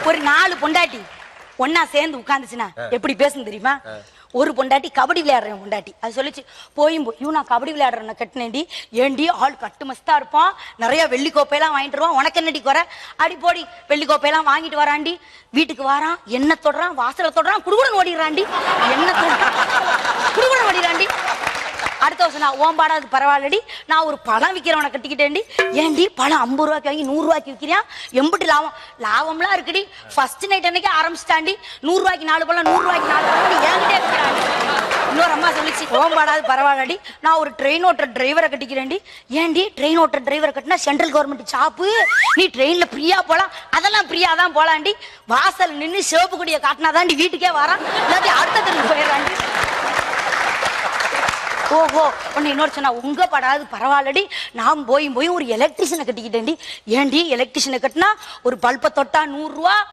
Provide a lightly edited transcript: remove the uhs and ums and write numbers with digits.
ஒரு 4 பொண்டாட்டி ஒன்னா சேர்ந்து உட்காந்துச்சுன்னா எப்படி பேசுன்னு தெரியுமா? ஒரு பொண்டாட்டி கபடி விளையாடுறேன் பொண்டாட்டி அது சொல்லிச்சு, போயும் நான் கபடி விளையாடுறேன் கட்டினேன்டி. ஏண்டி ஆள் கட்டு மஸ்தா இருப்பான், நிறைய வெள்ளி கோப்பையெல்லாம் வாங்கிட்டு வருவான், உனக்கு என்னடி குறை? அடி போடி, வெள்ளி கோப்பையெல்லாம் வாங்கிட்டு வராண்டி. வீட்டுக்கு வாரான், என்ன தொடுறான், வாசலை தொடுறான், குடுகுடன் ஓடிடுறாண்டி. என்ன தொடுறான், குடுகுடன் ஓடிடுறாண்டி. அடுத்த வருஷம் நான் ஓம்பாடாது பரவாயில்லடி, நான் ஒரு பழம் விற்கிறவனை கட்டிக்கிட்டேன்டி. ஏண்டி பழம் 50 ரூபாய்க்கு வாங்கி 100 ரூபாய்க்கு விற்கிறான், எம்பிட்டு லாபம்? லாபம்லாம் இருக்குடி. ஃபர்ஸ்ட் நைட் அன்னைக்கு ஆரம்பிச்சிட்டாண்டி. 100 ரூபாய்க்கு 4 பழம், 100 ரூபாய்க்கு 4 பழம் ஏங்கிட்டே இருக்கிறாங்க. இன்னொரு அம்மா சொல்லிச்சு, ஓம்பாடாது பரவாயில்லடி, நான் ஒரு ட்ரெயின் ஓட்டுற டிரைவரை கட்டிக்கிறேன்டி. ஏண்டி ட்ரெயின் ஓட்டுற டிரைவரை கட்டினா சென்ட்ரல் கவர்மெண்ட் சாப்பு, நீ ட்ரெயின்ல ஃப்ரீயா போலாம். அதெல்லாம் ஃப்ரீயா தான் போலாண்டி. வாசல் நின்று சிவப்பு கொடியை காட்டினாதாண்டி வீட்டுக்கே வரான், இல்லாட்டி அடுத்த தெருவுக்கு போயிடறாண்டி. ஓஹோ, உன்னை இன்னொரு சொன்னா, உங்க படாது பரவாயில்லடி, நான் போய் ஒரு எலக்ட்ரிஷியனை கட்டிக்கிட்டேன்டி. ஏண்டி எலக்ட்ரிஷியனை கட்டினா ஒரு பல்பை தொட்டா 100 ரூபா,